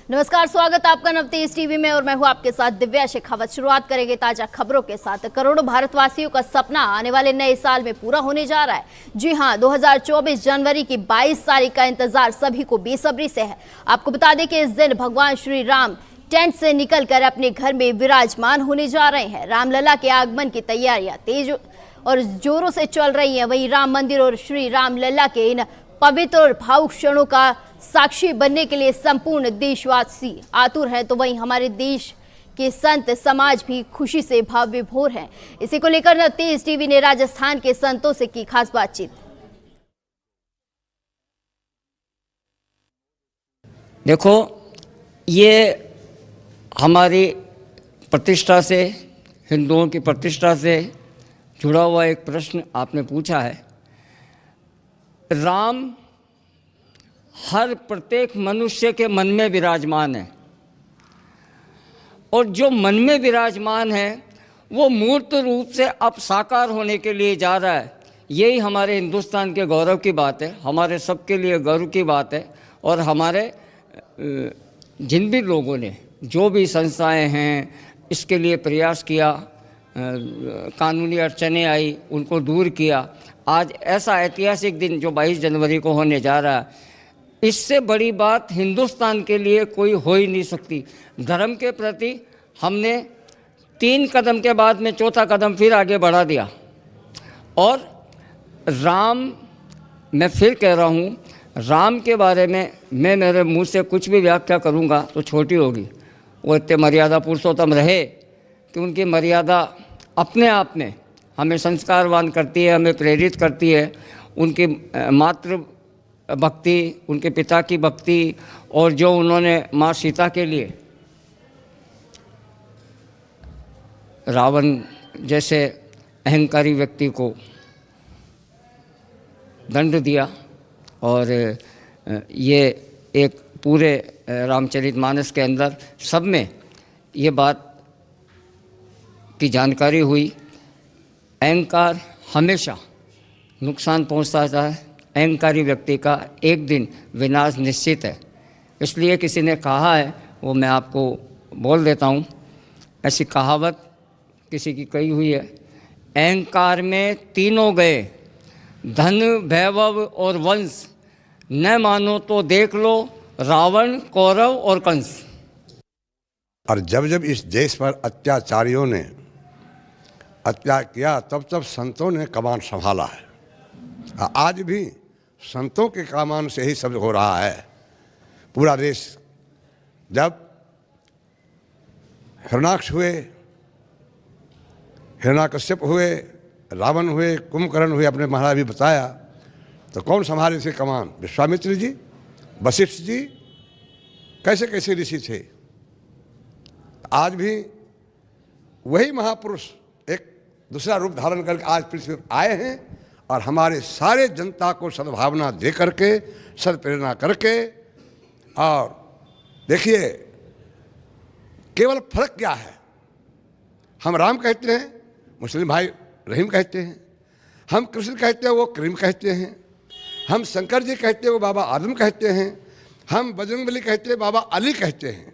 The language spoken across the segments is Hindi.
नमस्कार, स्वागत आपका नवतेज टीवी में और मैं हूं आपके साथ दिव्या शेखावत। शुरुआत करेंगे ताजा खबरों के साथ। करोड़ों भारतवासियों का सपना आने वाले नए साल में पूरा होने जा रहा है। जी हां, 2024 जनवरी की 22 तारीख का इंतजार सभी को बेसब्री से है। आपको बता दें कि इस दिन भगवान श्री राम टेंट से निकलकर अपने घर में विराजमान होने जा रहे हैं। रामलला के आगमन की तैयारियां तेज और जोरों से चल रही हैं। वहीं राम मंदिर और श्री रामलला के इन पवित्र और भावुक क्षणों का साक्षी बनने के लिए संपूर्ण देशवासी आतुर हैं, तो वहीं हमारे देश के संत समाज भी खुशी से भाव विभोर हैं। इसी को लेकर नवतेज टीवी ने राजस्थान के संतों से की खास बातचीत। देखो, ये हमारी प्रतिष्ठा से, हिंदुओं की प्रतिष्ठा से जुड़ा हुआ एक प्रश्न आपने पूछा है। राम हर प्रत्येक मनुष्य के मन में विराजमान है और जो मन में विराजमान है वो मूर्त रूप से अब साकार होने के लिए जा रहा है। यही हमारे हिंदुस्तान के गौरव की बात है, हमारे सबके लिए गर्व की बात है। और हमारे जिन भी लोगों ने, जो भी संस्थाएं हैं, इसके लिए प्रयास किया, कानूनी अड़चनें आई उनको दूर किया। आज ऐसा ऐतिहासिक दिन जो 22 जनवरी को होने जा रहा है, इससे बड़ी बात हिंदुस्तान के लिए कोई हो ही नहीं सकती। धर्म के प्रति हमने 3 कदम के बाद में चौथा कदम फिर आगे बढ़ा दिया। और राम, मैं फिर कह रहा हूँ, राम के बारे में मैं मेरे मुंह से कुछ भी व्याख्या करूँगा तो छोटी होगी। वो इतने मर्यादा पुरुषोत्तम रहे कि उनकी मर्यादा अपने आप में हमें संस्कारवान करती है, हमें प्रेरित करती है। उनकी मातृ भक्ति, उनके पिता की भक्ति, और जो उन्होंने माँ सीता के लिए रावण जैसे अहंकारी व्यक्ति को दंड दिया। और ये एक पूरे रामचरितमानस के अंदर सब में ये बात की जानकारी हुई। अहंकार हमेशा नुकसान पहुंचाता है। अहंकारी व्यक्ति का एक दिन विनाश निश्चित है। इसलिए किसी ने कहा है, वो मैं आपको बोल देता हूँ। ऐसी कहावत किसी की कही हुई है, अहंकार में तीनों गए, धन वैभव और वंश, न मानो तो देख लो रावण, कौरव और कंस। और जब जब इस देश पर अत्याचारियों ने अत्याचार किया, तब तब संतों ने कमान संभाला है। आज भी संतों के कमान से ही सब हो रहा है पूरा देश। जब हिरण्याक्ष हुए, हिरण्याकश्यप हुए, रावण हुए, कुंभकर्ण हुए, अपने महाराज भी बताया, तो कौन संभाले थे कमान? विश्वामित्र जी, वशिष्ठ जी, कैसे कैसे ऋषि थे। आज भी वही महापुरुष एक दूसरा रूप धारण करके आज पृथ्वी पर आए हैं और हमारे सारे जनता को सद्भावना दे करके, सद्प्रेरणा करके। और देखिए, केवल फर्क क्या है, हम राम कहते हैं, मुस्लिम भाई रहीम कहते हैं। हम कृष्ण कहते हैं, वो करीम कहते हैं। हम शंकर जी कहते हैं, वो बाबा आदम कहते हैं। हम बजरंगबली कहते हैं, बाबा अली कहते हैं।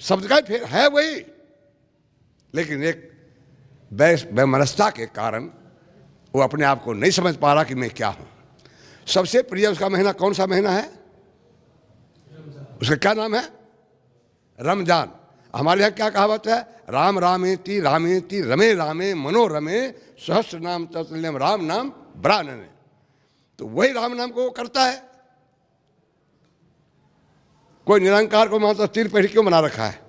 शब्द का फेर है वही, लेकिन एक वैमनस्यता के कारण वो अपने आप को नहीं समझ पा रहा कि मैं क्या हूं। सबसे प्रिय उसका महीना कौन सा महीना है? उसका क्या नाम है? रमजान। हमारे यहाँ क्या कहावत है? राम रामेति रामेति रमे रामे मनोरमे सहस्र नाम तत्ल्यम राम नाम ब्रानने। तो वही राम नाम को वो करता है। कोई निरंकार को मानता, तीर पीढ़ी क्यों बना रखा है?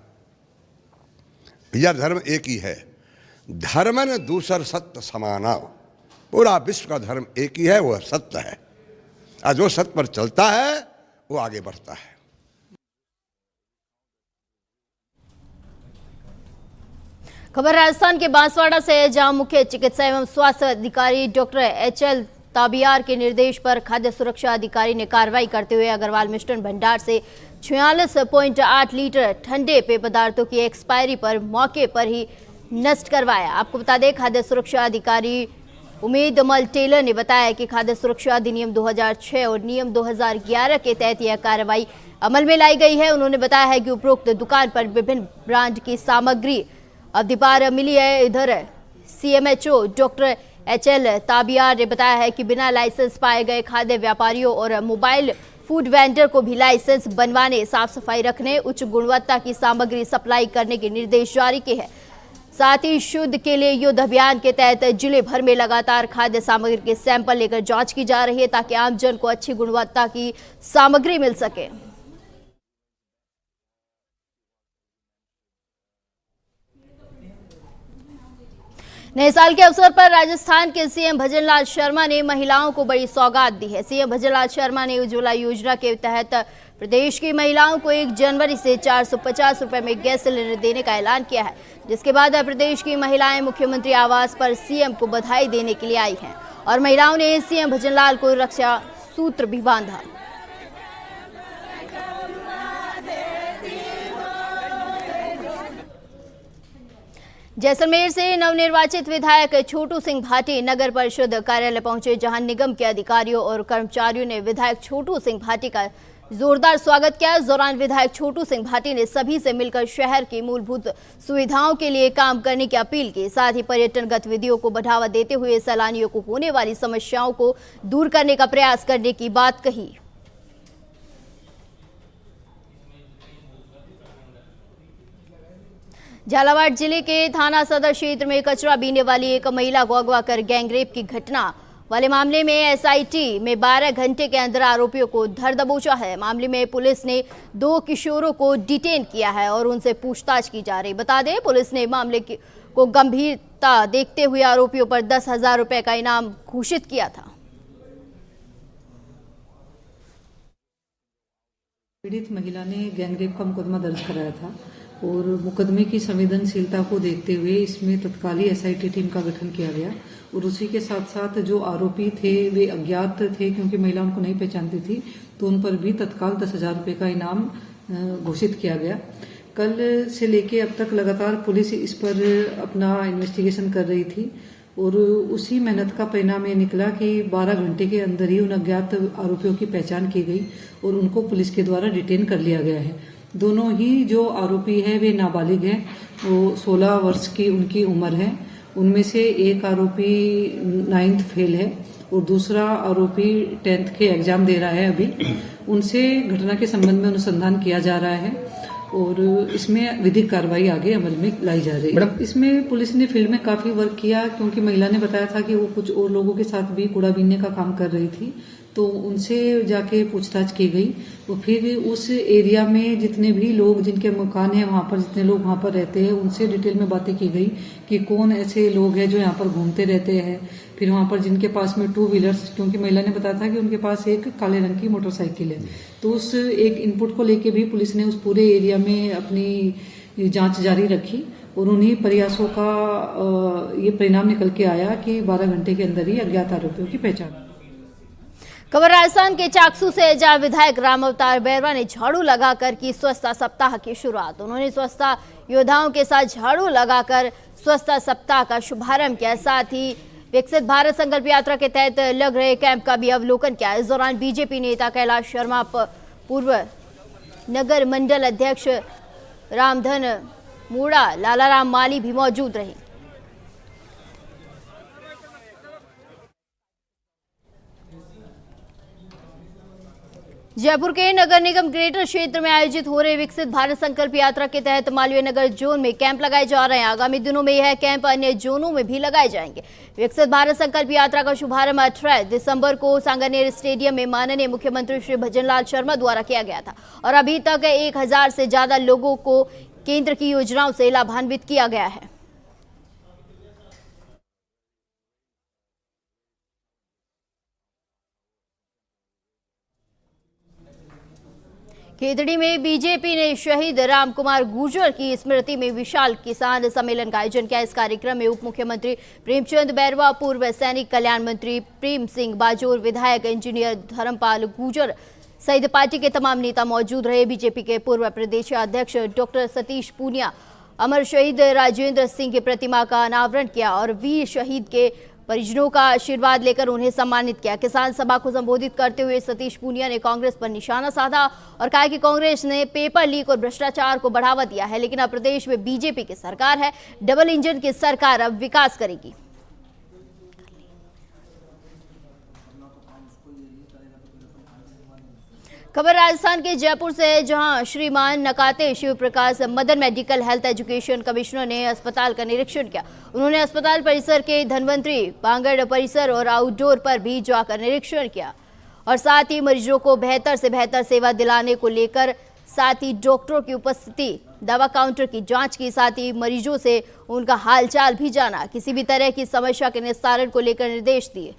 यह धर्म एक ही है। धर्म न दूसर सत्य समाना। पूरा विश्व का धर्म एक ही है, वह सत्य है। और जो सत्य पर चलता है वो आगे बढ़ता है। खबर राजस्थान के बांसवाड़ा से, जहां मुख्य चिकित्सा एवं स्वास्थ्य अधिकारी डॉक्टर HL ताबियार के निर्देश पर खाद्य सुरक्षा अधिकारी ने कार्रवाई करते हुए अग्रवाल मिष्टान भंडार से 46.8 लीटर ठंडे पेय पदार्थों की एक्सपायरी पर मौके पर ही नष्ट करवाया। आपको बता दें, खाद्य सुरक्षा अधिकारी उमेद मल टेलर ने बताया कि खाद्य सुरक्षा अधिनियम 2006 और नियम 2011 के तहत यह कार्रवाई अमल में लाई गई है। उन्होंने बताया है कि उपरोक्त दुकान पर विभिन्न ब्रांड की सामग्री अवधि पार मिली है। इधर CMHO डॉक्टर HL ताबियार ने बताया है कि बिना लाइसेंस पाए गए खाद्य व्यापारियों और मोबाइल फूड वेंडर को भी लाइसेंस बनवाने, साफ सफाई रखने, उच्च गुणवत्ता की सामग्री सप्लाई करने के निर्देश जारी किए हैं। साथ ही शुद्ध के लिए युद्ध अभियान के तहत जिले भर में लगातार खाद्य सामग्री के सैंपल लेकर जांच की जा रही है ताकि आमजन को अच्छी गुणवत्ता की सामग्री मिल सके। नए साल के अवसर पर राजस्थान के CM भजनलाल शर्मा ने महिलाओं को बड़ी सौगात दी है। CM भजनलाल शर्मा ने उज्ज्वला योजना के तहत प्रदेश की महिलाओं को 1 जनवरी से 450 रुपए में गैस सिलेंडर देने का ऐलान किया है, जिसके बाद प्रदेश की महिलाएं मुख्यमंत्री आवास पर CM को बधाई देने के लिए आई हैं और महिलाओं ने CM भजनलाल को रक्षा सूत्र भी बांधा। जैसलमेर से नवनिर्वाचित विधायक छोटू सिंह भाटी नगर परिषद कार्यालय पहुंचे, जहां निगम के अधिकारियों और कर्मचारियों ने विधायक छोटू सिंह भाटी का जोरदार स्वागत किया। इस दौरान विधायक छोटू सिंह भाटी ने सभी से मिलकर शहर की मूलभूत सुविधाओं के लिए काम करने की अपील की। साथ ही पर्यटन गतिविधियों को बढ़ावा देते हुए सैलानियों को होने वाली समस्याओं को दूर करने का प्रयास करने की बात कही। झालावाड़ जिले के थाना सदर क्षेत्र में कचरा बीनने वाली एक महिला को अगवा कर गैंगरेप की घटना वाले मामले में SIT में 12 घंटे के अंदर आरोपियों को धर दबोचा है। मामले में पुलिस ने 2 किशोरों को डिटेन किया है और उनसे पूछताछ की जा रही। बता दें, पुलिस ने मामले को गंभीरता देखते हुए आरोपियों पर 10,000 रुपए का इनाम घोषित किया था। पीड़ित महिला ने गैंगरेप का मुकदमा दर्ज कराया था और मुकदमे की संवेदनशीलता को देखते हुए इसमें तत्कालीन SIT टीम का गठन किया गया और उसी के साथ साथ जो आरोपी थे वे अज्ञात थे, क्योंकि महिला उनको नहीं पहचानती थी, तो उन पर भी तत्काल 10,000 रुपए का इनाम घोषित किया गया। कल से लेके अब तक लगातार पुलिस इस पर अपना इन्वेस्टिगेशन कर रही थी और उसी मेहनत का परिणाम ये निकला कि 12 घंटे के अंदर ही उन अज्ञात आरोपियों की पहचान की गई और उनको पुलिस के द्वारा डिटेन कर लिया गया है। दोनों ही जो आरोपी हैं वे नाबालिग हैं, वो 16 वर्ष की उनकी उम्र है। उनमें से एक आरोपी 9th फेल है और दूसरा आरोपी 10th के एग्जाम दे रहा है। अभी उनसे घटना के संबंध में अनुसंधान किया जा रहा है और इसमें विधिक कार्रवाई आगे अमल में लाई जा रही है। इसमें पुलिस ने फील्ड में काफी वर्क किया, क्योंकि महिला ने बताया था कि वो कुछ और लोगों के साथ भी कूड़ा बीनने का काम कर रही थी, तो उनसे जाके पूछताछ की गई। तो फिर उस एरिया में जितने भी लोग जिनके मकान हैं वहां पर, जितने लोग वहां पर रहते हैं, उनसे डिटेल में बातें की गई कि कौन ऐसे लोग हैं जो यहाँ पर घूमते रहते हैं। फिर वहां पर जिनके पास में 2 व्हीलर्स, क्योंकि महिला ने बताया था कि उनके पास एक काले रंग की मोटरसाइकिल है, तो उस एक इनपुट को लेके भी पुलिस ने उस पूरे एरिया में अपनी जांच जारी रखी और उन्हीं प्रयासों का ये परिणाम निकल के आया कि 12 घंटे के अंदर ही अज्ञात आरोपियों की पहचान। खबर राजस्थान के चाकसू से, जहां विधायक राम अवतार बैरवा ने झाड़ू लगाकर की स्वच्छता सप्ताह की शुरुआत। उन्होंने स्वच्छता योद्धाओं के साथ झाड़ू लगाकर स्वच्छता सप्ताह का शुभारंभ किया। साथ ही विकसित भारत संकल्प यात्रा के तहत लग रहे कैंप का भी अवलोकन किया। इस दौरान बीजेपी नेता कैलाश शर्मा, पूर्व नगर मंडल अध्यक्ष रामधन मूड़ा, लालाराम माली भी मौजूद रहे। जयपुर के नगर निगम ग्रेटर क्षेत्र में आयोजित हो रहे विकसित भारत संकल्प यात्रा के तहत मालवीय नगर जोन में कैंप लगाए जा रहे हैं। आगामी दिनों में यह कैंप अन्य जोनों में भी लगाए जाएंगे। विकसित भारत संकल्प यात्रा का शुभारंभ 18 दिसंबर को सांगानेर स्टेडियम में माननीय मुख्यमंत्री श्री भजनलाल शर्मा द्वारा किया गया था और अभी तक 1000 से ज्यादा लोगों को केंद्र की योजनाओं से लाभान्वित किया गया है। खेतड़ी में बीजेपी ने शहीद रामकुमार गुर्जर की स्मृति में विशाल किसान सम्मेलन का आयोजन किया। इस कार्यक्रम में उप मुख्यमंत्री प्रेमचंद बैरवा, पूर्व सैनिक कल्याण मंत्री प्रेम सिंह बाजोर, विधायक इंजीनियर धर्मपाल गुर्जर सहित पार्टी के तमाम नेता मौजूद रहे। बीजेपी के पूर्व प्रदेश अध्यक्ष डॉक्टर सतीश पूनिया अमर शहीद राजेंद्र सिंह की प्रतिमा का अनावरण किया और वीर शहीद के परिजनों का आशीर्वाद लेकर उन्हें सम्मानित किया। किसान सभा को संबोधित करते हुए सतीश पूनिया ने कांग्रेस पर निशाना साधा और कहा कि कांग्रेस ने पेपर लीक और भ्रष्टाचार को बढ़ावा दिया है, लेकिन अब प्रदेश में बीजेपी की सरकार है, डबल इंजन की सरकार अब विकास करेगी। खबर राजस्थान के जयपुर से, जहां Shriman Nakate Shiv Prakash Madan medical health education commissioner ने अस्पताल का निरीक्षण किया। उन्होंने अस्पताल परिसर के धनवंतरी बांगड़ परिसर और आउटडोर पर भी जाकर निरीक्षण किया और साथ ही मरीजों को बेहतर से बेहतर सेवा दिलाने को लेकर साथ ही डॉक्टरों की उपस्थिति, दवा काउंटर की जांच की, साथ ही मरीजों से उनका हालचाल भी जाना, किसी भी तरह की समस्या के निस्तारण को लेकर निर्देश दिए।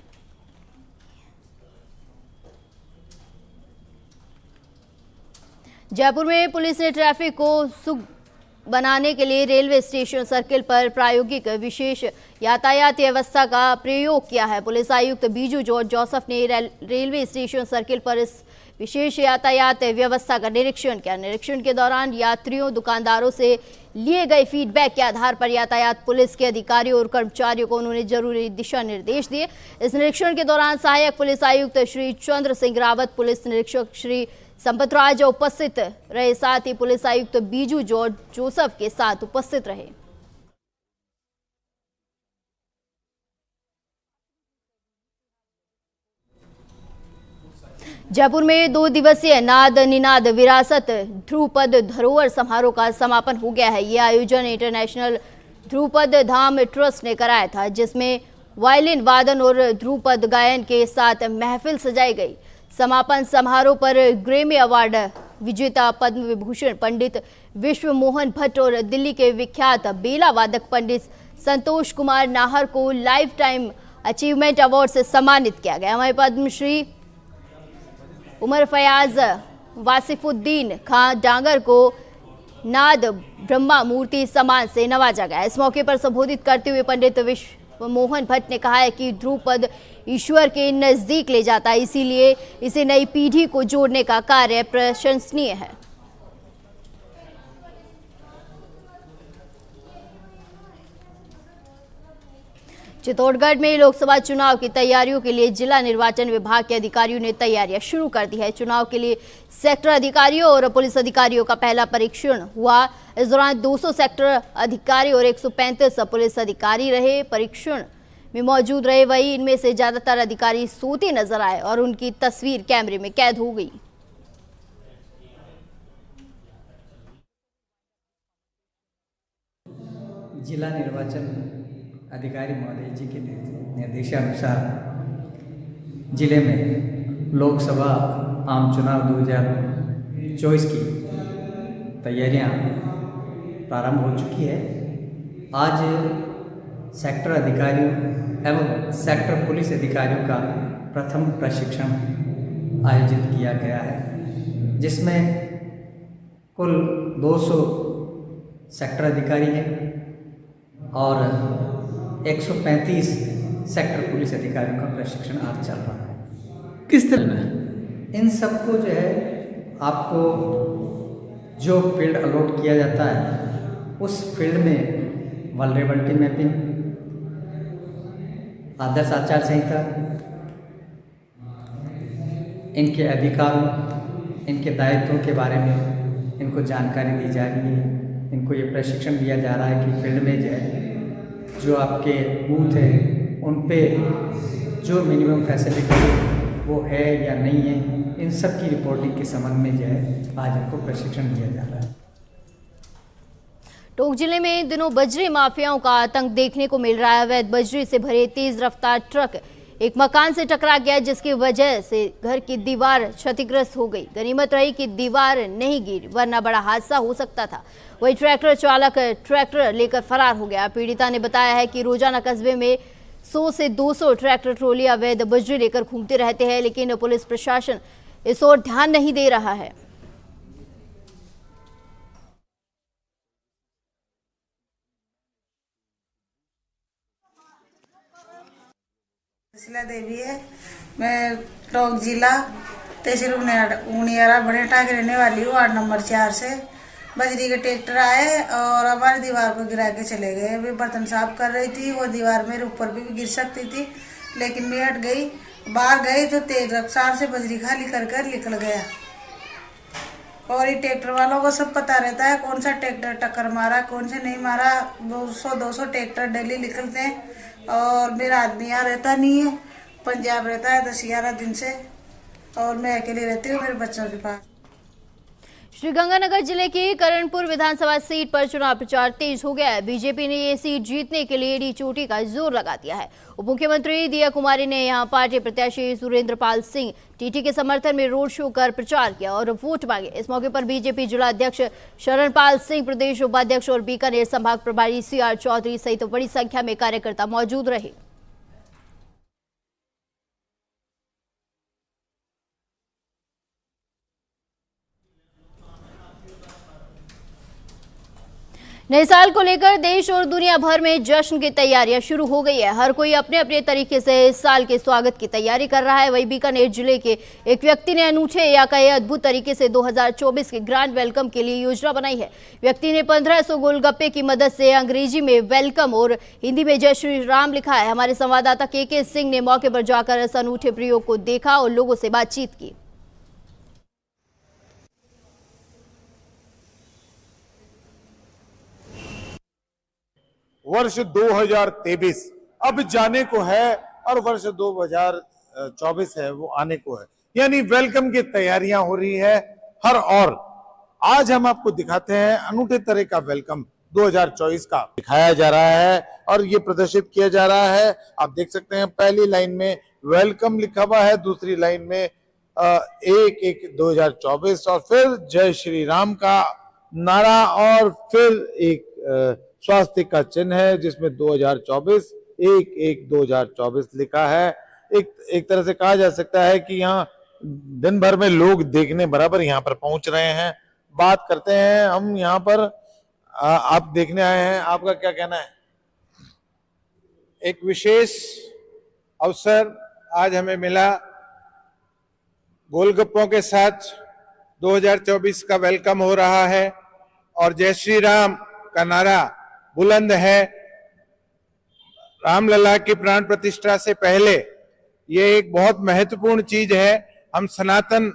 जयपुर में पुलिस ने ट्रैफिक को सुगम बनाने के लिए रेलवे स्टेशन सर्किल पर प्रायोगिक विशेष यातायात व्यवस्था का प्रयोग किया है। पुलिस आयुक्त बीजू जॉर्ज जोसेफ ने रेलवे स्टेशन सर्किल पर इस विशेष यातायात व्यवस्था का निरीक्षण किया। निरीक्षण के दौरान यात्रियों, दुकानदारों से लिए गए फीडबैक के आधार पर यातायात पुलिस के अधिकारियों और कर्मचारियों को उन्होंने जरूरी दिशा निर्देश दिए। इस निरीक्षण के दौरान सहायक पुलिस आयुक्त श्री चंद्र सिंह रावत, पुलिस निरीक्षक श्री संपत राज उपस्थित रहे, साथ ही पुलिस आयुक्त बीजू जॉर्ज जोसेफ के साथ उपस्थित रहे। जयपुर में 2 दिवसीय नाद निनाद विरासत ध्रुपद धरोहर समारोह का समापन हो गया है। यह आयोजन इंटरनेशनल ध्रुपद धाम ट्रस्ट ने कराया था, जिसमें वायलिन वादन और ध्रुपद गायन के साथ महफिल सजाई गई। समापन समारोह पर ग्रैमी अवार्ड विजेता पद्म विभूषण पंडित विश्व मोहन भट्ट और दिल्ली के विख्यात बेला वादक पंडित संतोष कुमार नाहर को लाइफ टाइम अचीवमेंट अवार्ड से सम्मानित किया गया। वहीं पद्मश्री उमर फयाज वासिफुद्दीन खान डांगर को नाद ब्रह्मा मूर्ति सम्मान से नवाजा गया। इस मौके पर संबोधित करते हुए पंडित विश्व मोहन भट्ट ने कहा है कि ध्रुपद ईश्वर के नजदीक ले जाता है, इसीलिए इसे नई पीढ़ी को जोड़ने का कार्य प्रशंसनीय है। चित्तौड़गढ़ में लोकसभा चुनाव की तैयारियों के लिए जिला निर्वाचन विभाग के अधिकारियों ने तैयारियां शुरू कर दी है। चुनाव के लिए सेक्टर अधिकारियों और पुलिस अधिकारियों का पहला परीक्षण हुआ। इस दौरान 200 सेक्टर अधिकारी और 135 पुलिस अधिकारी रहे, परीक्षण में मौजूद रहे। वहीं इनमें से ज्यादातर अधिकारी सोते नजर आए और उनकी तस्वीर कैमरे में कैद हो गई। जिला निर्वाचन अधिकारी महोदय जी के निर्देशानुसार जिले में लोकसभा आम चुनाव 2024 की तैयारियां प्रारंभ हो चुकी है। आज सेक्टर अधिकारियों एवं सेक्टर पुलिस अधिकारियों का प्रथम प्रशिक्षण आयोजित किया गया है, जिसमें कुल 200 सेक्टर अधिकारी हैं और 135 सेक्टर पुलिस अधिकारियों का प्रशिक्षण आज चल रहा है। किस तरह में इन सबको जो है आपको जो फील्ड अलॉट किया जाता है उस फील्ड में वल्नरेबिलिटी मैपिंग, आदर्श आचार संहिता, इनके अधिकारों, इनके दायित्वों के बारे में इनको जानकारी दी जा रही है। इनको ये प्रशिक्षण दिया जा रहा है कि फील्ड में जो है जो आपके बूथ है उन पे जो मिनिमम फैसिलिटी वो है या नहीं है, इन सब की रिपोर्टिंग के संबंध में जो है आज इनको प्रशिक्षण दिया जा रहा है। टोंक जिले में इन दिनों बजरी माफियाओं का आतंक देखने को मिल रहा है। अवैध बजरी से भरे तेज रफ्तार ट्रक एक मकान से टकरा गया, जिसकी वजह से घर की दीवार क्षतिग्रस्त हो गई। गनीमत रही कि दीवार नहीं गिरी, वरना बड़ा हादसा हो सकता था। वही ट्रैक्टर चालक ट्रैक्टर लेकर फरार हो गया। पीड़िता ने बताया है कि रोजाना कस्बे में 100 से 200 ट्रैक्टर ट्रॉली अवैध बजरी लेकर घूमते रहते हैं, लेकिन पुलिस प्रशासन इस ओर ध्यान नहीं दे रहा है। देवी है, मैं टोंक जिला तहसील उनियारा बड़ेटा की रहने वाली हूँ, वार्ड नंबर 4 से। बजरी के ट्रैक्टर आए और हमारी दीवार को गिरा के चले गए। अभी बर्तन साफ कर रही थी, वो दीवार मेरे ऊपर भी गिर सकती थी, लेकिन मैं हट गई। बाहर गई तो तेज रफ्तार से बजरी खाली कर कर निकल गया। और ये ट्रैक्टर वालों को सब पता रहता है कौन सा ट्रैक्टर टक्कर मारा, कौन से नहीं मारा। 200 ट्रैक्टर डेली निकलते हैं और मेरा आदमी यहाँ रहता नहीं है, पंजाब रहता है 10-11 दिन से, और मैं अकेली रहती हूँ मेरे बच्चों के पास। श्रीगंगानगर जिले की करणपुर विधानसभा सीट पर चुनाव प्रचार तेज हो गया है। बीजेपी ने ये सीट जीतने के लिए एडी चोटी का जोर लगा दिया है। उप मुख्यमंत्री दिया कुमारी ने यहां पार्टी प्रत्याशी सुरेंद्र पाल सिंह टीटी के समर्थन में रोड शो कर प्रचार किया और वोट मांगे। इस मौके पर बीजेपी जिला अध्यक्ष शरणपाल सिंह, प्रदेश उपाध्यक्ष और बीकानेर संभाग प्रभारी CR चौधरी सहित बड़ी संख्या में कार्यकर्ता मौजूद रहे। नए साल को लेकर देश और दुनिया भर में जश्न की तैयारियां शुरू हो गई है। हर कोई अपने अपने तरीके से इस साल के स्वागत की तैयारी कर रहा है। वहीं बीकानेर जिले के एक व्यक्ति ने अनूठे या कहे अद्भुत तरीके से 2024 के ग्रैंड वेलकम के लिए योजना बनाई है। व्यक्ति ने 1500 गोलगप्पे की मदद से अंग्रेजी में वेलकम और हिंदी में जय श्री राम लिखा है। हमारे संवाददाता के सिंह ने मौके पर जाकर इस अनूठे प्रयोग को देखा और लोगों से बातचीत की। वर्ष 2023 अब जाने को है और वर्ष 2024 है वो आने को है, यानी वेलकम की तैयारियां हो रही है हर और। आज हम आपको दिखाते हैं अनूठे तरह का वेलकम 2024 का दिखाया जा रहा है और ये प्रदर्शित किया जा रहा है। आप देख सकते हैं पहली लाइन में वेलकम लिखा हुआ है, दूसरी लाइन में 1/1/2024 और फिर जय श्री राम का नारा और फिर एक स्वास्थ्य का चिन्ह है जिसमें 2024 1/1/2024 लिखा है। एक तरह से कहा जा सकता है कि यहाँ दिन भर में लोग देखने बराबर यहाँ पर पहुंच रहे हैं। बात करते हैं हम यहाँ पर, आप देखने आए हैं, आपका क्या कहना है? एक विशेष अवसर आज हमें मिला, गोलगप्पों के साथ 2024 का वेलकम हो रहा है और जय श्री राम का नारा बुलंद है। रामलला की प्राण प्रतिष्ठा से पहले ये एक बहुत महत्वपूर्ण चीज है। हम सनातन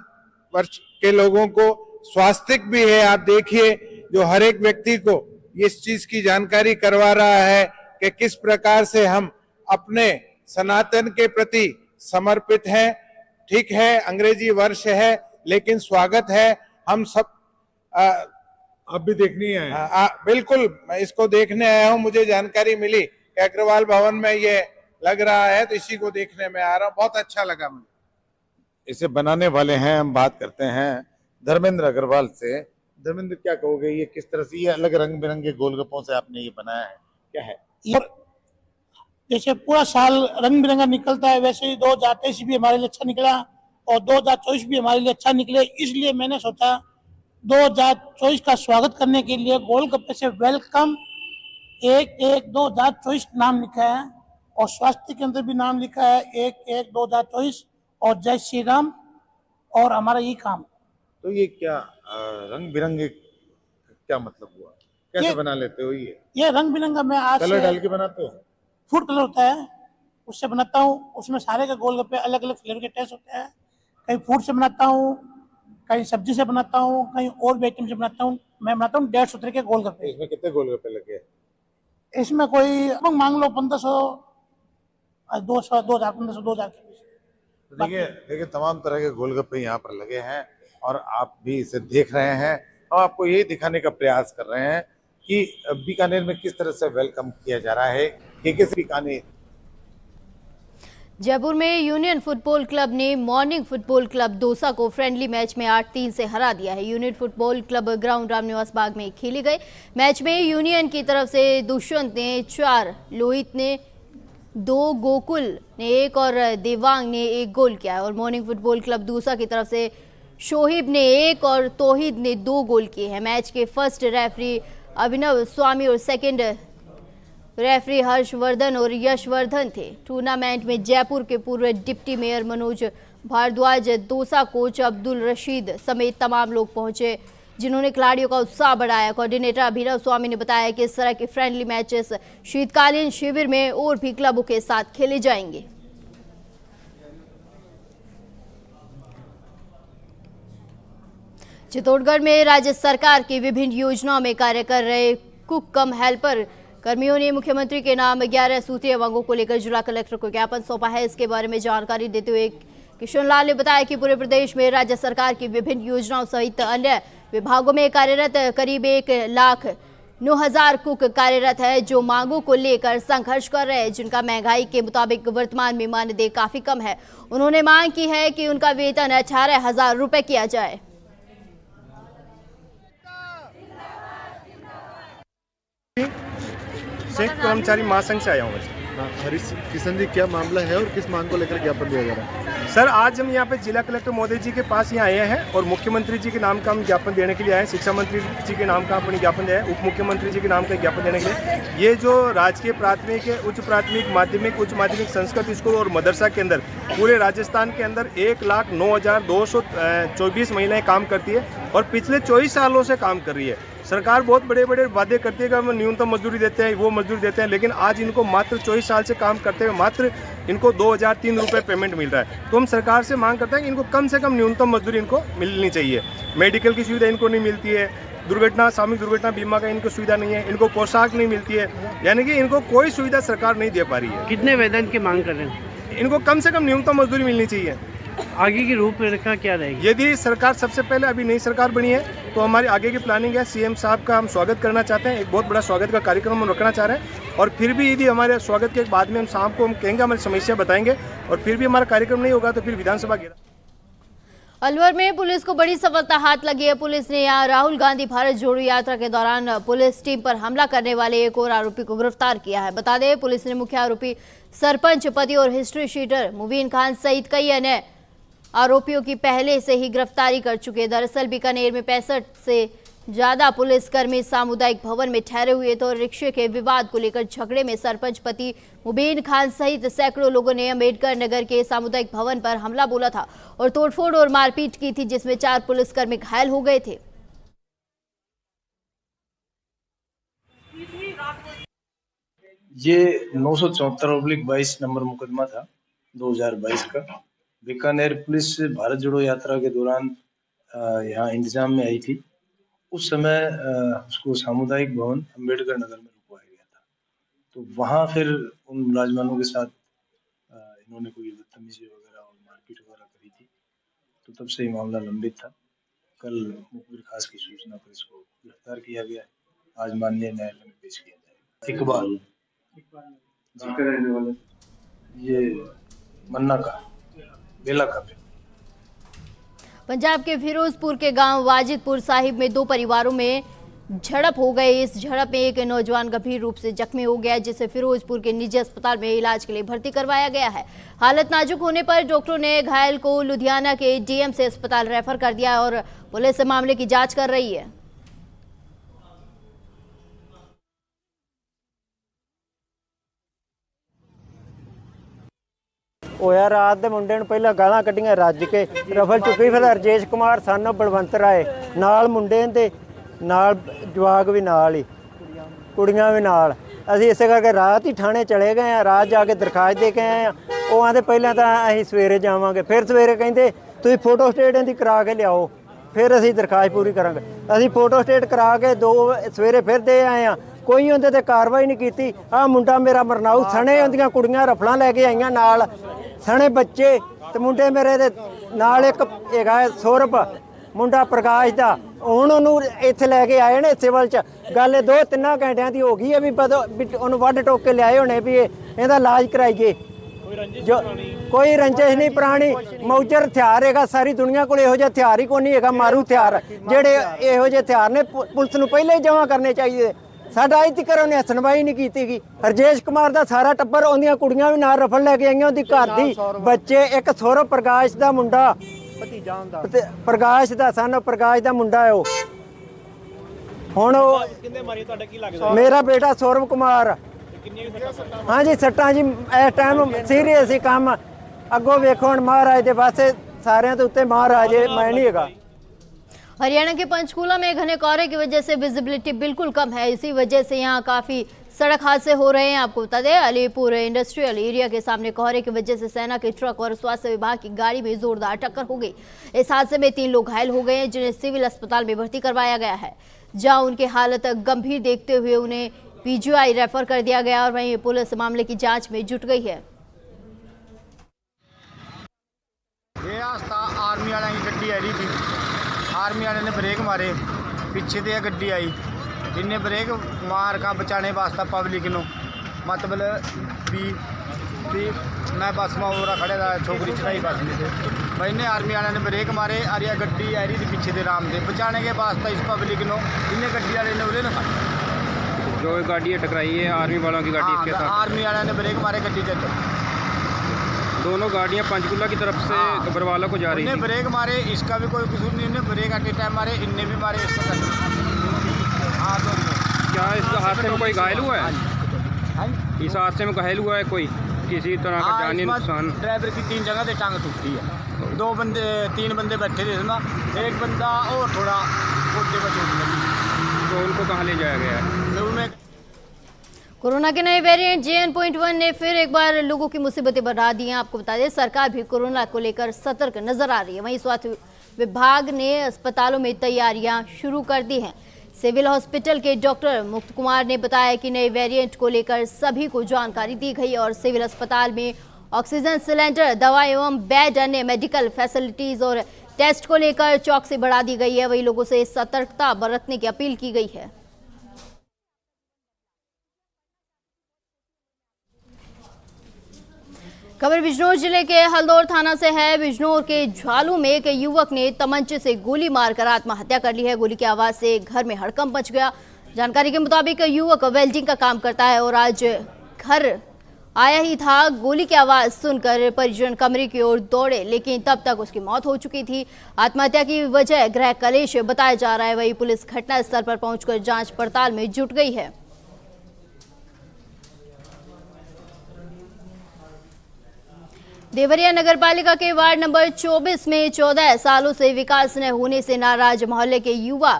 वर्ष के लोगों को स्वास्तिक भी है, आप देखिए, जो हर एक व्यक्ति को इस चीज की जानकारी करवा रहा है कि किस प्रकार से हम अपने सनातन के प्रति समर्पित हैं। ठीक है, अंग्रेजी वर्ष है लेकिन स्वागत है। हम सब अब भी देखनी है। बिल्कुल, मैं इसको देखने आया हूँ। मुझे जानकारी मिली कि अग्रवाल भवन में ये लग रहा है तो इसी को देखने में आ रहा हूँ। बहुत अच्छा लगा मुझे। इसे बनाने वाले हैं, हम बात करते हैं धर्मेंद्र अग्रवाल से। धर्मेंद्र, क्या कहोगे, ये किस तरह से ये अलग रंग बिरंगे गोलगप्पों से आपने ये बनाया है, क्या है? जैसे पूरा साल रंग बिरंगा निकलता है वैसे ही 2023 भी हमारे लिए अच्छा निकला और 2024 भी हमारे लिए अच्छा निकले। इसलिए मैंने सोचा 2024 का स्वागत करने के लिए गोलगप्पे से वेलकम 1/1/2024 नाम लिखा है और स्वास्थ्य के अंदर भी नाम लिखा है 1/1/2024 और जय श्री राम और हमारा ये काम। तो ये क्या रंग बिरंगे क्या मतलब हुआ, कैसे बना लेते हो? ये रंग बिरंगा मैं आज कलर डाल के बनाते हो? फूड कलर होता है, उससे बनाता हूँ। उसमें सारे के गोलगप्पे अलग अलग फ्लेवर के टेस्ट होते हैं। कहीं फूड से बनाता हूँ, कहीं सब्जी से बनाता हूँ, कहीं और भी आइटम से बनाता हूँ। मैं बनाता हूँ 150 तरह के गोलगप्पे। इसमें कितने गोलगप्पे लगे? इसमें कोई मांग लो 1500, 200, 2000, 1500, 2000 के बीच। देखिए तमाम तरह के गोलगप्पे यहाँ पर लगे हैं और आप भी इसे देख रहे हैं और आपको यही दिखाने का प्रयास कर रहे हैं कि बीकानेर में किस तरह से वेलकम किया जा रहा है। बीकानेर जयपुर में यूनियन फुटबॉल क्लब ने मॉर्निंग फुटबॉल क्लब दौसा को फ्रेंडली मैच में 8-3 से हरा दिया है। Union football club ground Ramniwas Bagh में खेले गए मैच में यूनियन की तरफ से दुष्यंत ने 4, लोहित ने 2, गोकुल ने 1 और देवांग ने 1 गोल किया है और मॉर्निंग फुटबॉल क्लब दौसा की तरफ से शोहिब ने 1 और तौहीद ने 2 गोल किए हैं। मैच के फर्स्ट रेफरी अभिनव स्वामी और सेकंड रेफरी हर्षवर्धन और यशवर्धन थे। टूर्नामेंट में जयपुर के पूर्व deputy mayor Manoj Bhardwaj, Dausa coach Abdul Rashid समेत तमाम लोग पहुंचे। जिन्होंने खिलाड़ियों का उत्साह बढ़ाया। कोऑर्डिनेटर अभिनव स्वामी ने बताया कि इस तरह के फ्रेंडली मैचेस शीतकालीन शिविर में और भी क्लबों के साथ खेले जाएंगे। चित्तौड़गढ़ में राज्य सरकार की विभिन्न योजनाओं में कार्य कर रहे कुक कम हेल्पर कर्मियों ने मुख्यमंत्री के नाम 11 सूत्रीय मांगों को लेकर जिला कलेक्टर को ज्ञापन सौंपा है। इसके बारे में जानकारी देते हुए किशन लाल ने बताया कि पूरे प्रदेश में राज्य सरकार की विभिन्न योजनाओं सहित अन्य विभागों में कार्यरत करीब 1,09,000 कुक कार्यरत है, जो मांगों को लेकर संघर्ष कर रहे हैं, जिनका महंगाई के मुताबिक वर्तमान में मानदेय काफी कम है। उन्होंने मांग की है कि उनका वेतन 18,000 रुपए किया जाए। संयुक्त कर्मचारी महासंघ से आया हूँ। हरीश किशन जी, क्या मामला है और किस मांग को लेकर ज्ञापन दिया जा रहा है? सर, आज हम यहाँ पे जिला कलेक्टर महोदय जी के पास यहाँ आए हैं और मुख्यमंत्री जी के नाम का हम ज्ञापन देने के लिए आए हैं। शिक्षा मंत्री जी के नाम का अपनी ज्ञापन दिया है, उप मुख्यमंत्री जी के नाम का ज्ञापन देने के लिए। ये जो राजकीय प्राथमिक, उच्च प्राथमिक, माध्यमिक, उच्च माध्यमिक, संस्कृत स्कूल और मदरसा के अंदर पूरे राजस्थान के अंदर 1,09,224 महिलाएं काम करती है और पिछले 24 सालों से काम कर रही है। सरकार बहुत बड़े बड़े वादे करती है कि हम न्यूनतम मजदूरी देते हैं, वो मजदूरी देते हैं, लेकिन आज इनको मात्र 24 साल से काम करते हुए मात्र इनको 2,003 रुपये पेमेंट मिल रहा है। तो हम सरकार से मांग करते हैं कि इनको कम से कम न्यूनतम मजदूरी इनको मिलनी चाहिए। मेडिकल की सुविधा इनको नहीं मिलती है, दुर्घटना, सामूहिक दुर्घटना बीमा का इनको सुविधा नहीं है, इनको पोशाक नहीं मिलती है, यानी कि इनको कोई सुविधा सरकार नहीं दे पा रही है। कितने वेतन की मांग कर रहे हैं? इनको कम से कम न्यूनतम मजदूरी मिलनी चाहिए। आगे की रूपरेखा क्या रहेगी? यदि सरकार, सबसे पहले अभी नई सरकार बनी है तो हमारी आगे की प्लानिंग है, सीएम साहब का हम स्वागत करना चाहते हैं, एक बहुत बड़ा स्वागत का कार्यक्रम हम रखना चाह रहे हैं। और फिर भी यदि हमारे स्वागत के बाद में हम शाम को हम कहेंगे, हमारी समस्या बताएंगे और फिर भी हमारा कार्यक्रम नहीं होगा तो फिर विधानसभा घेरा। अलवर में पुलिस को बड़ी सफलता हाथ लगी है। पुलिस ने यहां राहुल गांधी भारत जोड़ो यात्रा के दौरान पुलिस टीम पर हमला करने वाले एक और आरोपी को गिरफ्तार किया है। बता दें, पुलिस ने मुख्य आरोपी सरपंच पति और हिस्ट्री शीटर मुबीन खान सहित कई अन्य आरोपियों की पहले से ही गिरफ्तारी कर चुके। दरअसल बीकानेर में 65 से ज्यादा पुलिसकर्मी सामुदायिक भवन में ठहरे हुए थे और रिक्शे के विवाद को लेकर झगड़े में सरपंच पति मुबीन खान सहित सैकड़ों लोगों ने अम्बेडकर नगर के सामुदायिक भवन पर हमला बोला था और तोड़फोड़ और मारपीट की थी, जिसमें 4 पुलिसकर्मी घायल हो गए थे। ये 974/22 नंबर मुकदमा था 2022 का। बीकानेर पुलिस भारत जोड़ो यात्रा के दौरान यहाँ इंतजाम में आई थी। उस समय उसको सामुदायिक भवन अम्बेडकर नगर में रुकवाया गया था। तो वहाँ फिर उन मुलाजमानों के साथ इन्होंने कोई बदतमीजी वगैरह और मारपीट वगैरह करी थी। तो तब से ये मामला लंबित था। कल मुखबिर खास की सूचना पर इसको गिरफ्तार किया गया है। आज माननीय न्यायालय में पेश किया जाएगा। इकबाल जी का रहने वाला, ये मन्ना का बेला का। पंजाब के फिरोजपुर के गांव वाजिदपुर साहिब में 2 परिवारों में झड़प हो गई। इस झड़प में एक नौजवान गंभीर रूप से जख्मी हो गया, जिसे फिरोजपुर के निजी अस्पताल में इलाज के लिए भर्ती करवाया गया है। हालत नाजुक होने पर डॉक्टरों ने घायल को लुधियाना के डीएमसी अस्पताल रेफर कर दिया और पुलिस मामले की जांच कर रही है। होया रात दे मुंडे नूं पहला गालां कड्डियां रज के रफल चुकी, फिर रजेश कुमार सन बलवंत राय नाल मुंडे दे नाल जवाक भी नाल ही कुड़ियां भी नाल। असीं इसे करके रात ही थाणे चले गए हैं। रात जाके दरखास्त दे के आए हैं। वो आंदे पहलां तां असीं सवेरे जावांगे, फिर सवेरे कहंदे तुसीं फोटो स्टेट दी करा के लियाओ, फिर असीं दरखास्त पूरी करांगे। असीं फोटो स्टेट करा के 2 सवेरे फिर दे आए हैं। कोई उहदे ते कार्रवाई नहीं कीती। आ मुंडा मेरा मरनाऊ सने उहदियां कुड़ियां रफलां लैके आईयां नाल सने बच्चे ते मुंडे मेरे दे नाल एक हैगा सौरभ मुंडा प्रकाश दा। हुण ਉਹਨੂੰ ਇੱਥੇ ਲੈ ਕੇ ਆਏ ਨੇ ਸਿਵਲ ਚ। ਗੱਲ 2-3 ਘੰਟਿਆਂ ਦੀ ਹੋ ਗਈ ਹੈ ਵੀ ਉਹਨੂੰ ਵੱਢ ਟੋਕ ਕੇ ਲਿਆਏ ਹੋਣੇ ਵੀ ਇਹਦਾ ਇਲਾਜ ਕਰਾਈਏ। ਕੋਈ ਰੰਜਿਸ਼ ਨਹੀਂ ਪੁਰਾਣੀ। ਮੌਜਰ ਹਥਿਆਰ ਹੈਗਾ, ਸਾਰੀ ਦੁਨੀਆ ਕੋਲ ਇਹੋ ਜਿਹਾ ਹਥਿਆਰ ਹੀ ਕੋਈ ਨਹੀਂ ਹੈਗਾ ਮਾਰੂ ਹਥਿਆਰ। ਜਿਹੜੇ ਇਹੋ ਜਿਹੇ ਹਥਿਆਰ ਨੇ ਪੁਲਿਸ ਨੂੰ ਪਹਿਲਾਂ ਹੀ ਜਮ੍ਹਾਂ ਕਰਨੇ ਚਾਹੀਦੇ। ਸਾਡਾ ਅੱਜ ਤੱਕ ਉਹਨੇ ਸੁਣਵਾਈ ਨਹੀਂ ਕੀਤੀ ਗਈ। ਰਜੇਸ਼ ਕੁਮਾਰ ਦਾ ਸਾਰਾ ਟੱਬਰ, ਉਹਦੀਆਂ ਕੁੜੀਆਂ ਵੀ ਨਾਲ ਰਫਲ ਲੈ ਕੇ ਆਈਆਂ, ਉਹਦੀ ਘਰ ਦੀ ਬੱਚੇ, ਇੱਕ ਸੌਰਵ ਪ੍ਰਕਾਸ਼ ਦਾ ਮੁੰਡਾ, ਪ੍ਰਕਾਸ਼ ਦਾ ਸਨ ਪ੍ਰਕਾਸ਼ ਦਾ ਮੁੰਡਾ ਹੈ ਉਹ। ਹੁਣ ਮੇਰਾ ਬੇਟਾ ਸੌਰਵ ਕੁਮਾਰ। ਹਾਂਜੀ ਸੱਟਾਂ ਜੀ ਇਸ ਟਾਈਮ ਸੀਰੀਅਸ ਹੀ ਕੰਮ। ਅੱਗੋਂ ਵੇਖੋ ਹੁਣ ਮਹਾਰਾਜ ਦੇ ਪਾਸੇ, ਸਾਰਿਆਂ ਤੋਂ ਉੱਤੇ ਮਹਾਰਾਜ, ਮੈਂ ਨਹੀਂ ਹੈਗਾ। हरियाणा के पंचकूला में घने कोहरे की वजह से विजिबिलिटी बिल्कुल कम है। इसी वजह से यहाँ काफी सड़क हादसे हो रहे हैं। आपको बता दें, अलीपुर इंडस्ट्रियल एरिया के सामने कोहरे की वजह से सेना के ट्रक और स्वास्थ्य विभाग की गाड़ी में जोरदार टक्कर हो गई। इस हादसे में 3 लोग घायल हो गए हैं, जिन्हें सिविल अस्पताल में भर्ती करवाया गया है, जहां उनकी हालत गंभीर देखते हुए उन्हें पीजीआई रेफर कर दिया गया और वहीं पुलिस मामले की जांच में जुट गई है। ये रास्ता आर्मी वाले की गड्डी आ रही थी, आर्मी वाले ने ब्रेक मारे, पीछे से गड्डी आई, इन्हें ब्रेक मार का बचाने वास्ता पब्लिक नो मतलब भी मैं बस में हो रहा खड़े था, छोकरी चढ़ाई बस में थे भाई ने आर्मी वाले ने ब्रेक मारे और यह गड्डी आ रही थी पीछे से राम से बचाने के वास्ता इस पब्लिक नो इन्हें गड्डी वाले ने उन्हें ना जो गाड़ी टकराई है आर्मी वालों की गाड़ी इसके साथ आर्मी वाले ने ब्रेक मारे गड्डी से। दोनों गाड़ियां पंचकूला की तरफ से बरवाला को जा रही थी। ब्रेक मारे, इसका भी कोई कसूर नहीं, इन्हें ब्रेक आते टाइम मारे, इनने भी मारे इसको। हाँ तो क्या इस हादसे में कोई घायल हुआ है? इस हादसे में घायल हुआ है कोई किसी तरह का जानी नुकसान? ड्राइवर की 3 जगह से टांग टूटी है, 3 बंदे बैठे थे इसमें, एक बंदा और थोड़ा गोटे में चोट लगी। तो उनको कहाँ ले जाया गया है? कोरोना के नए वेरिएंट JN.1 ने फिर एक बार लोगों की मुसीबतें बढ़ा दी हैं। आपको बता दें, सरकार भी कोरोना को लेकर सतर्क नजर आ रही है। वहीं स्वास्थ्य विभाग ने अस्पतालों में तैयारियां शुरू कर दी हैं। सिविल हॉस्पिटल के डॉक्टर मुक्त कुमार ने बताया कि नए वेरिएंट को लेकर सभी को जानकारी दी गई और सिविल अस्पताल में ऑक्सीजन सिलेंडर, दवा एवं बेड, अन्य मेडिकल फैसिलिटीज और टेस्ट को लेकर चौकसी बढ़ा दी गई है। वही लोगों से सतर्कता बरतने की अपील की गई है। खबर बिजनौर जिले के हल्दौर थाना से है। बिजनौर के झालू में एक युवक ने तमंचे से गोली मारकर आत्महत्या कर ली है। गोली की आवाज से घर में हड़कंप मच गया। जानकारी के मुताबिक युवक वेल्डिंग का काम करता है और आज घर आया ही था। गोली की आवाज सुनकर परिजन कमरे की ओर दौड़े, लेकिन तब तक उसकी मौत हो चुकी थी। आत्महत्या की वजह गृह कलेश बताया जा रहा है। वही पुलिस घटना स्थल पर पहुंचकर जांच पड़ताल में जुट गई है। देवरिया नगरपालिका के वार्ड नंबर 24 में 14 सालों से विकास न होने से नाराज मोहल्ले के युवा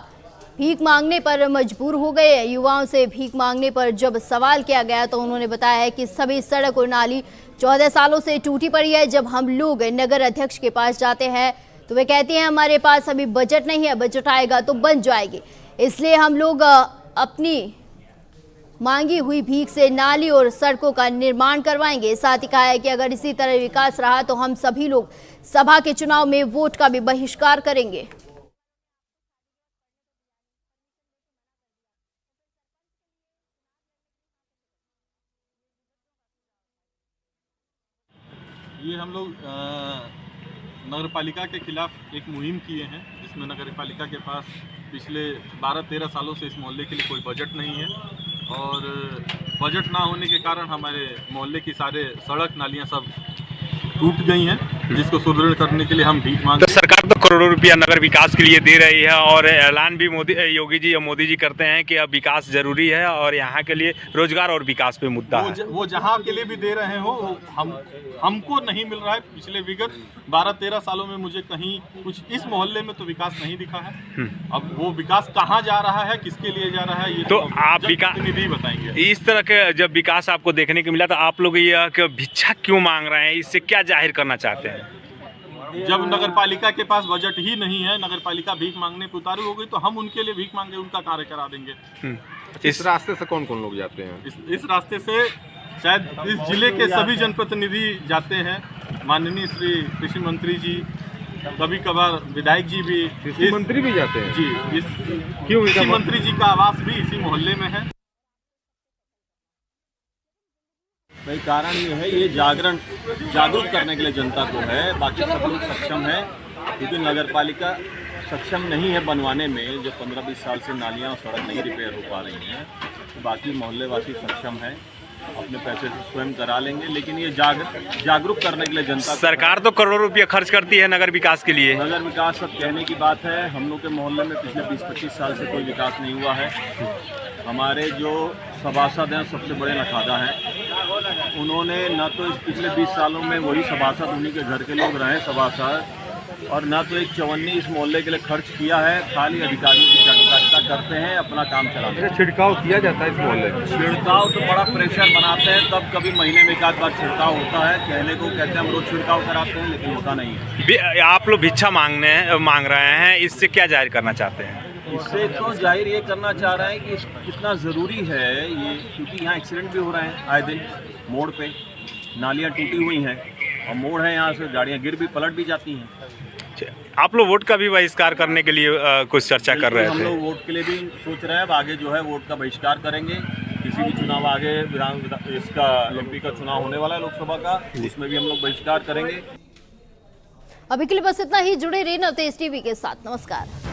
भीख मांगने पर मजबूर हो गए। युवाओं से भीख मांगने पर जब सवाल किया गया तो उन्होंने बताया है कि सभी सड़क और नाली 14 सालों से टूटी पड़ी है। जब हम लोग नगर अध्यक्ष के पास जाते हैं तो वे कहते हैं हमारे पास अभी बजट नहीं है, बजट आएगा तो बन जाएगी। इसलिए हम लोग अपनी मांगी हुई भीख से नाली और सड़कों का निर्माण करवाएंगे। साथ ही कहा है कि अगर इसी तरह विकास रहा तो हम सभी लोग सभा के चुनाव में वोट का भी बहिष्कार करेंगे। ये हम लोग नगरपालिका के खिलाफ एक मुहिम किए हैं, जिसमें नगरपालिका के पास पिछले 12-13 सालों से इस मोहल्ले के लिए कोई बजट नहीं है और बजट ना होने के कारण हमारे मोहल्ले की सारे सड़क नालियां सब टूट गई हैं, जिसको सुदृढ़ करने के लिए हम भीख मांग। तो सरकार तो करोड़ों रुपया नगर विकास के लिए दे रही है और ऐलान भी योगी जी और मोदी जी करते हैं कि अब विकास जरूरी है और यहाँ के लिए रोजगार और विकास पे मुद्दा है। वो जहाँ के लिए भी दे रहे हो हमको नहीं मिल रहा है। पिछले विगत 12-13 सालों में मुझे कहीं कुछ इस मोहल्ले में तो विकास नहीं दिखा है। अब वो विकास कहाँ जा रहा है, किसके लिए जा रहा है, ये तो आप विकास प्रतिनिधि बताएंगे। इस तरह के जब विकास आपको देखने को मिला तो आप लोग ये भिक्षा क्यों मांग रहे हैं, इससे क्या जाहिर करना चाहते हैं? जब नगरपालिका के पास बजट ही नहीं है, नगरपालिका भीख मांगने पे उतारू हो गई, तो हम उनके लिए भीख मांगे उनका कार्य करा देंगे। इस रास्ते से कौन कौन लोग जाते हैं? इस रास्ते से शायद इस जिले के सभी जनप्रतिनिधि जाते हैं। माननीय श्री कृषि मंत्री जी, कभी कभार विधायक जी भी, कृषि मंत्री भी जाते हैं जी। क्यों? कृषि मंत्री जी का आवास भी इसी मोहल्ले में है। भाई कारण ये है, ये जागरूक करने के लिए जनता को है। बाकी सब लोग सक्षम है, क्योंकि नगरपालिका सक्षम नहीं है बनवाने में। जो 15-20 साल से नालियाँ और सड़क नहीं रिपेयर हो पा रही हैं, तो बाकी मोहल्ले वासी सक्षम है, अपने पैसे से स्वयं करा लेंगे। लेकिन ये जागरूक करने के लिए जनता, सरकार तो करोड़ों रुपया खर्च करती है नगर विकास के लिए। नगर विकास सब कहने की बात है। हम लोग के मोहल्ले में पिछले 20-25 साल से कोई विकास नहीं हुआ है। हमारे जो सभासद हैं, सबसे बड़े नखादा हैं, उन्होंने न तो इस पिछले 20 सालों में वही सभासद, उन्हीं के घर के लोग रहे सभासद, और ना तो एक चवन्नी इस मोहल्ले के लिए खर्च किया है, खाली अधिकारियों की चाटुकारिता करते हैं, अपना काम चलाते हैं। छिड़काव किया जाता है इस मोहल्ले में? छिड़काव तो बड़ा प्रेशर बनाते हैं, तब कभी महीने में एक आध बार छिड़काव होता है। कहने को कहते हैं हम रोज छिड़काव कराते हैं, लेकिन होता नहीं है। आप लोग भिक्षा मांग रहे हैं, इससे क्या जाहिर करना चाहते हैं? इससे तो जाहिर ये करना चाह रहे हैं कि कितना ज़रूरी है ये, क्योंकि यहाँ एक्सीडेंट भी हो रहे हैं आए दिन। मोड़ पे नालियाँ टूटी हुई हैं और मोड़ है, यहाँ से गाड़ियाँ गिर भी पलट भी जाती हैं। आप लोग वोट का भी बहिष्कार करने के लिए कुछ चर्चा कर रहे थे? हम लोग वोट के लिए भी सोच रहे हैं। अब आगे जो है वोट का बहिष्कार करेंगे। किसी भी चुनाव आगे इसका एमपी का चुनाव होने वाला है, लोकसभा का, उसमें भी हम लोग बहिष्कार करेंगे। अभी के लिए बस इतना ही। जुड़े रहिए नव तेज टीवी के साथ। नमस्कार।